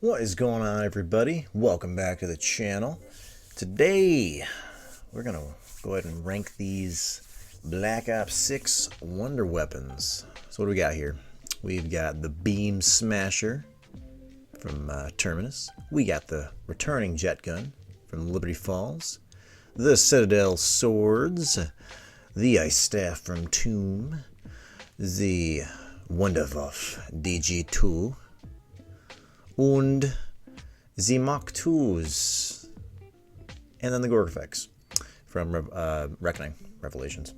What is going on, everybody? Welcome back to the channel. Today we're gonna go ahead and rank these Black Ops 6 wonder weapons. So what do we got here? We've got the Beam Smasher from Terminus. We got the returning jet gun from Liberty Falls. The Citadel Swords. The Ice Staff from Tomb. The Wunderwaffe DG2. And the Mach 2s. And then the Gorg effects from Reckoning Revelations.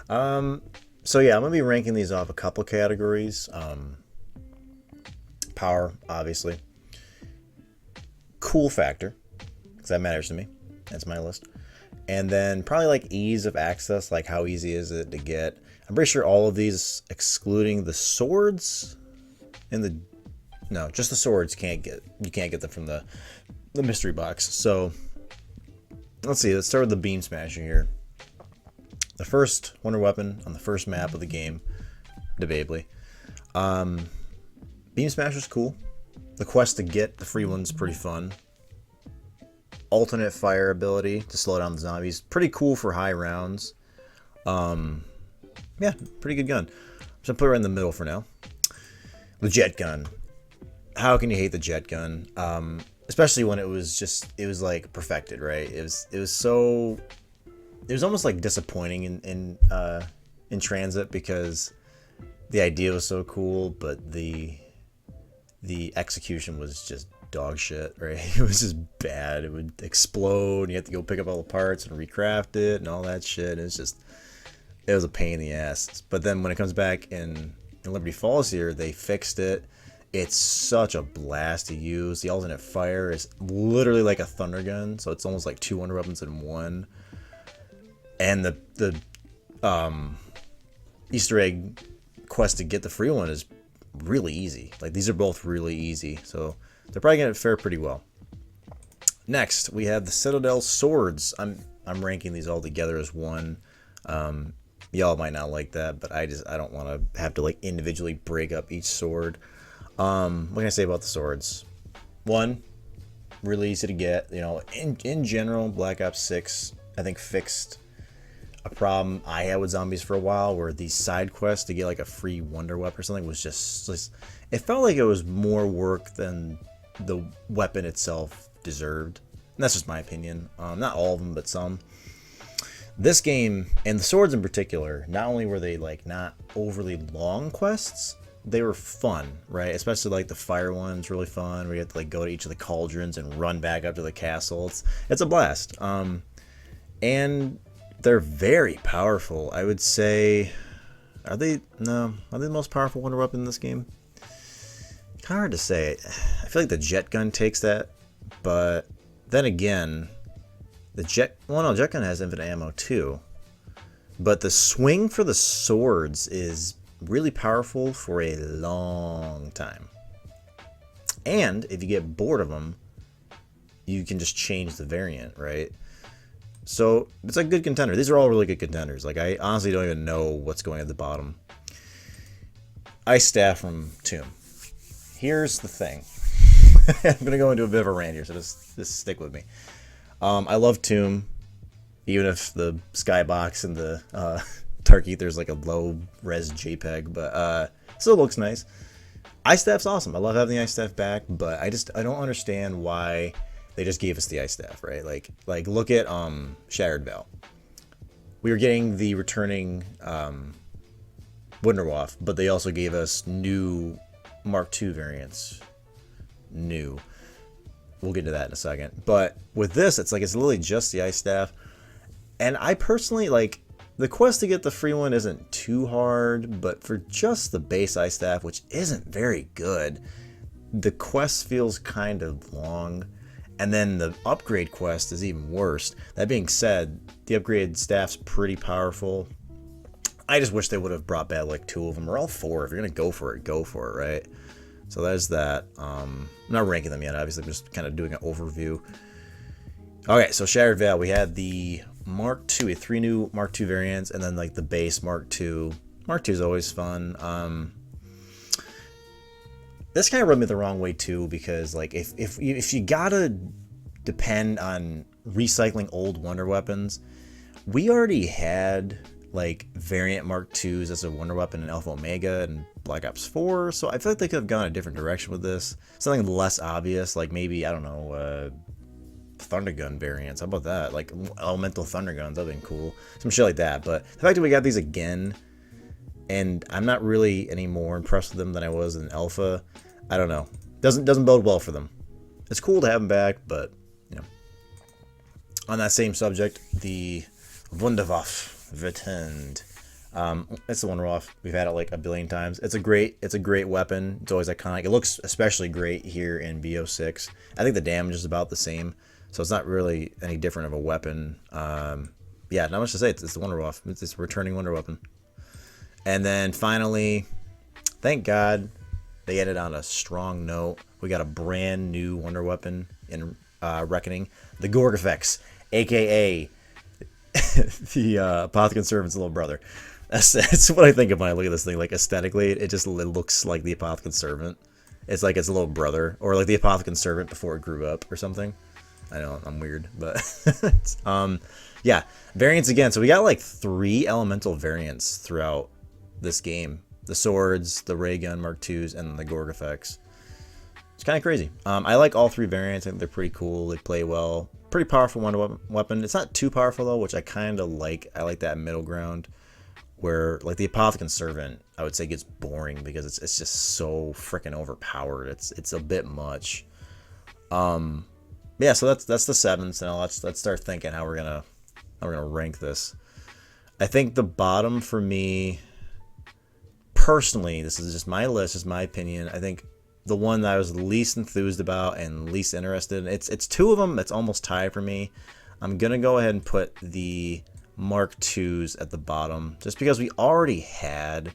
So yeah, I'm going to be ranking these off a couple categories. Power, obviously. Cool factor, because that matters to me. That's my list. And then probably like ease of access, like how easy is it to get. I'm pretty sure all of these, excluding the swords and the... No, just the swords you can't get them from the mystery box. So let's see, let's start with the Beam Smasher here. The first wonder weapon on the first map of the game, debatably. Beam Smasher's cool. The quest to get the free one's pretty fun. Alternate fire ability to slow down the zombies. Pretty cool for high rounds. Yeah, pretty good gun. So I'll put it right in the middle for now. The jet gun. How can you hate the jet gun? Especially when it was like perfected, right? It was almost like disappointing in transit because the idea was so cool, but the execution was just dog shit, right? It was just bad. It would explode, and you have to go pick up all the parts and recraft it and all that shit. It was a pain in the ass. But then when it comes back in Liberty Falls here, they fixed it. It's such a blast to use. The alternate fire is literally like a thunder gun, so it's almost like two wonder weapons in one. And the Easter egg quest to get the free one is really easy. Like, these are both really easy, so they're probably gonna fare pretty well. Next, we have the Citadel Swords. I'm ranking these all together as one. Y'all might not like that, but I don't want to have to like individually break up each sword. What can I say about the swords? One, really easy to get. You know, in general, Black Ops 6, I think, fixed a problem I had with zombies for a while, where these side quests to get like a free wonder weapon or something was just it felt like it was more work than the weapon itself deserved. And that's just my opinion. Not all of them, but some. This game, and the swords in particular, not only were they like not overly long quests, they were fun, right? Especially like the fire one's really fun, where you have to like go to each of the cauldrons and run back up to the castle. It's a blast. And they're very powerful. I would say, are they the most powerful wonder weapon in this game? Kind of hard to say. I feel like the jet gun takes that, but then again, jet gun has infinite ammo too. But the swing for the swords is really powerful for a long time. And if you get bored of them, you can just change the variant, right? So it's a good contender. These are all really good contenders. Like, I honestly don't even know what's going at the bottom. Ice Staff from Tomb. Here's the thing. I'm gonna go into a bit of a rant here, so just stick with me. I love Tomb, even if the skybox and the Dark Aether's like a low res JPEG, but still looks nice. Ice Staff's awesome. I love having the Ice Staff back, but I don't understand why they just gave us the Ice Staff, right? Like look at Shattered Veil. We were getting the returning Wunderwaffe, but they also gave us new Mark II variants. New. We'll get to that in a second. But with this, it's literally just the Ice Staff. And I personally, like, the quest to get the free one isn't too hard, but for just the base Ice Staff, which isn't very good, the quest feels kind of long. And then the upgrade quest is even worse. That being said, the upgraded staff's pretty powerful. I just wish they would have brought back like two of them or all four. If you're going to go for it, right? So there's that. I'm not ranking them yet, obviously. I'm just kind of doing an overview. Okay, so Shattered Veil, we had the Mark II, we had 3 new Mark II variants, and then like the base Mark II. Mark II is always fun. this kind of rubbed me the wrong way too, because like if you gotta depend on recycling old Wonder Weapons, we already had like variant Mark IIs as a Wonder Weapon in Alpha Omega and Black Ops 4, so I feel like they could have gone a different direction with this. Something less obvious, like maybe, I don't know, Thundergun variants. How about that? Like elemental Thunderguns, that'd been cool. Some shit like that. But the fact that we got these again, and I'm not really any more impressed with them than I was in Alpha, I don't know. Doesn't bode well for them. It's cool to have them back, but, you know. On that same subject, the Wunderwaffe returned. It's the Wunderwaffe. We've had it like a billion times. It's a great weapon. It's always iconic. It looks especially great here in BO6. I think the damage is about the same, so it's not really any different of a weapon. Yeah, not much to say. It's the Wunderwaffe. It's a returning Wonder Weapon. And then finally, thank God, they ended on a strong note. We got a brand new Wonder Weapon in Reckoning, the Gorgafex, aka the Apothicon Servant's little brother. That's what I think of when I look at this thing. Like aesthetically, it looks like the Apothicon Servant. It's like its little brother, or like the Apothicon Servant before it grew up or something. I know I'm weird, but yeah, variants again. So we got like 3 elemental variants throughout this game: the swords, the ray gun Mark IIs, and the Gorgafex. It's kind of crazy. I like all 3 variants. I think they're pretty cool. They play well. Pretty powerful Wonder Weapon. It's not too powerful though, which I kind of like. I like that middle ground where, like, the Apothicon Servant, I would say gets boring because it's just so freaking overpowered. It's a bit much. Yeah, so that's the 7th. Now let's start thinking how we're gonna rank this. I think the bottom for me, personally, this is just my list, just my opinion. I think the one that I was least enthused about and least interested in, it's 2 of them. It's almost tied for me. I'm gonna go ahead and put the Mark IIs at the bottom, just because we already had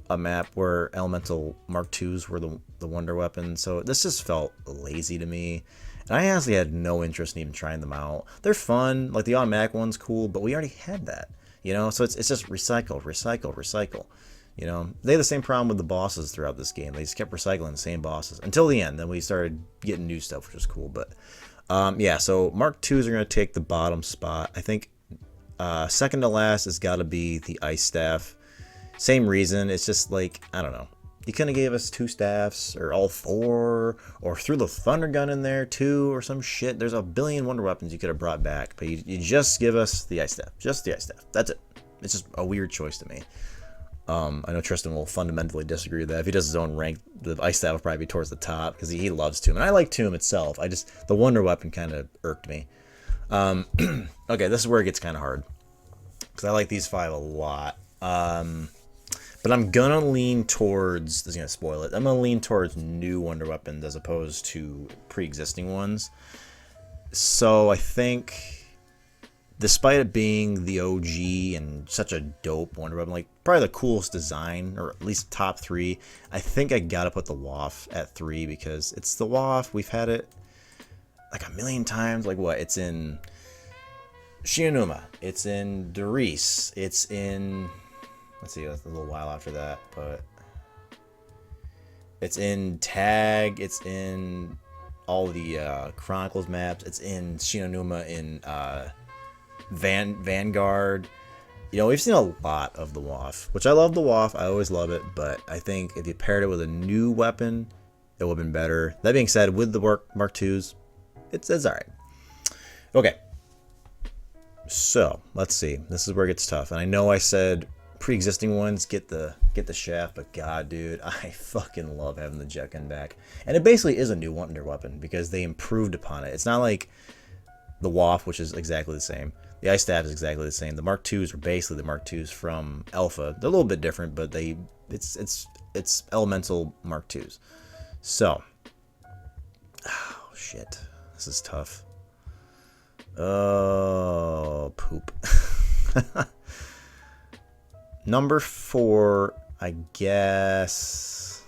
a map where elemental Mark IIs were the Wonder Weapon, so this just felt lazy to me. And I honestly had no interest in even trying them out. They're fun, like the automatic one's cool, but we already had that, you know. So it's just recycle. You know, they had the same problem with the bosses throughout this game. They just kept recycling the same bosses until the end. Then we started getting new stuff, which was cool. But yeah, so Mark IIs are going to take the bottom spot. I think second to last has got to be the Ice Staff. Same reason. It's just like, I don't know. You couldn't have gave us 2 staffs or all 4, or threw the Thunder Gun in there too, or some shit. There's a billion Wonder Weapons you could have brought back, but you just give us the Ice Staff. Just the Ice Staff. That's it. It's just a weird choice to me. I know Tristan will fundamentally disagree with that. If he does his own rank, the Ice Staff will probably be towards the top because he loves Tomb. And I like Tomb itself. The Wonder Weapon kind of irked me. Okay, this is where it gets kind of hard because I like these 5 a lot. But I'm going to lean towards, this is going to spoil it, I'm going to lean towards new Wonder Weapons as opposed to pre-existing ones. So I think, despite it being the OG and such a dope Wonder Weapon, like probably the coolest design, or at least top 3, I think I gotta put the Waff at 3 because it's the Waff. We've had it like a million times. Like what? It's in Shinonuma. It's in Doris. It's in, let's see, that's a little while after that, but it's in Tag. It's in all the Chronicles maps. It's in Shinonuma, in Vanguard. You know, we've seen a lot of the Waff, which I love the Waff. I always love it, but I think if you paired it with a new weapon, it would have been better. That being said, with the Mark IIs, it's all right. Okay, so let's see. This is where it gets tough, and I know I said pre-existing ones get the shaft, but god, dude, I fucking love having the jet gun back. And it basically is a new Wonder Weapon because they improved upon it. It's not like the Waff, which is exactly the same. The Ice Staff is exactly the same. The Mark IIs were basically the Mark IIs from Alpha. They're a little bit different, but it's elemental Mark IIs. So, oh shit, this is tough. Oh, poop. Number 4, I guess.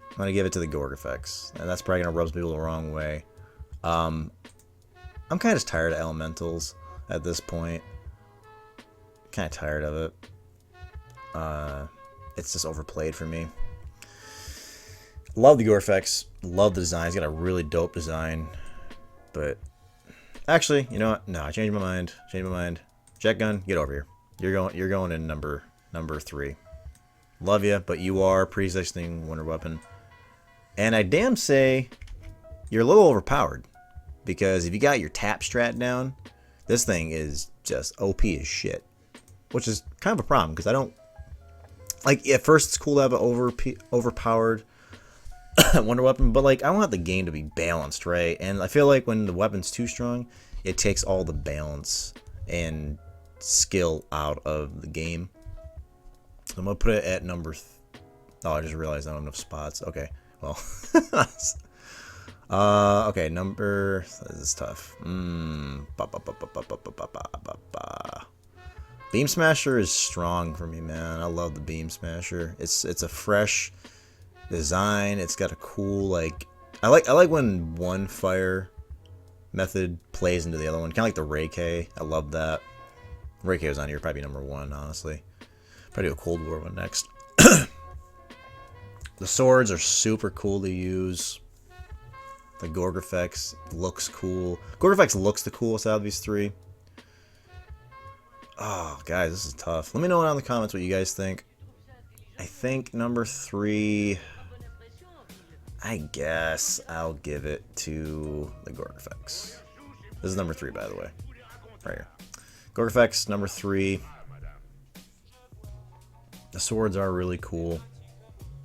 I'm going to give it to the Gorgafex, and that's probably going to rub people the wrong way. I'm kind of tired of elementals at this point. kind of tired of it. It's just overplayed for me. Love the Gore-Fex. Love the design. He's got a really dope design. But actually, you know what? No, I changed my mind. Jet gun, get over here. You're going in number 3. Love you, but you are pre-existing wonder weapon. And I damn say you're a little overpowered. Because if you got your tap strat down, this thing is just OP as shit. Which is kind of a problem, because I don't... Like, at first it's cool to have an overpowered wonder weapon, but, like, I want the game to be balanced, right? And I feel like when the weapon's too strong, it takes all the balance and skill out of the game. I'm going to put it at number... Oh, I just realized I don't have enough spots. Okay, well... okay, number... This is tough. Beam Smasher is strong for me, man. I love the Beam Smasher. It's a fresh design. It's got a cool, like... I like when one fire method plays into the other one. Kind of like the Ray K. I love that. Ray K was on here, probably number 1, honestly. Probably do a Cold War one next. The swords are super cool to use. The Gore-Fex looks cool. Gore-Fex looks the coolest out of these 3. Oh, guys, this is tough. Let me know down in the comments what you guys think. I think number 3... I guess I'll give it to the Gore-Fex. This is number 3, by the way. Right here. Gore-Fex, number 3. The swords are really cool,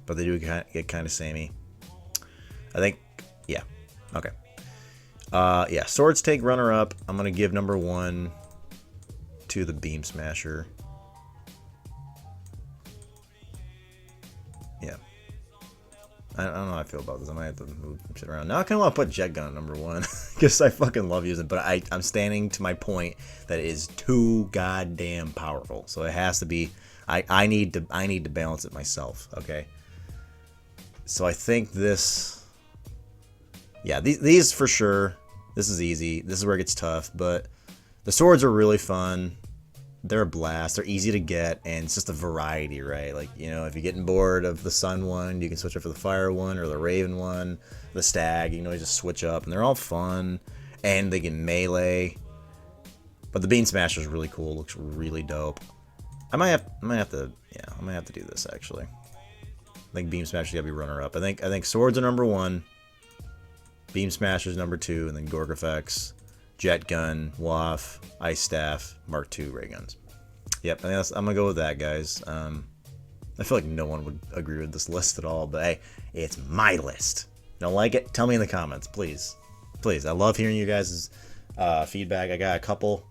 but they do get kind of samey. I think, yeah. Okay. Yeah, swords take runner-up. I'm going to give number 1 to the Beam Smasher. Yeah. I don't know how I feel about this. I might have to move some shit around. Now I kind of want to put Jet Gun at number 1 because I fucking love using it, but I'm standing to my point that it is too goddamn powerful. So it has to be... I need to balance it myself, okay? So I think this... Yeah, these for sure. This is easy. This is where it gets tough, but the swords are really fun. They're a blast. They're easy to get, and it's just a variety, right? Like, you know, if you're getting bored of the sun one, you can switch up for the fire one or the raven one, the stag. You know, you just switch up, and they're all fun, and they can melee. But the Beam Smasher is really cool. Looks really dope. I might have to do this actually. I think Beam Smasher's gotta be runner up. I think swords are number 1. Beam Smasher's number 2, and then Gore-Fex, Jet Gun, Waff, Ice Staff, Mark II ray guns. Yep, I'm gonna go with that, guys. I feel like no one would agree with this list at all, but hey, it's my list. Don't like it? Tell me in the comments, please. Please, I love hearing you guys' feedback. I got a couple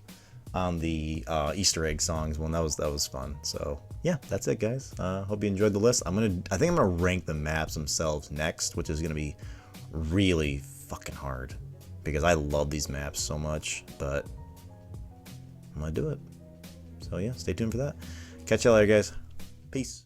on the Easter egg songs one. That was fun. So yeah, that's it, guys. Hope you enjoyed the list. I think I'm gonna rank the maps themselves next, which is gonna be really fucking hard because I love these maps so much, but I'm gonna do it. So yeah, stay tuned for that. Catch y'all later, guys. Peace.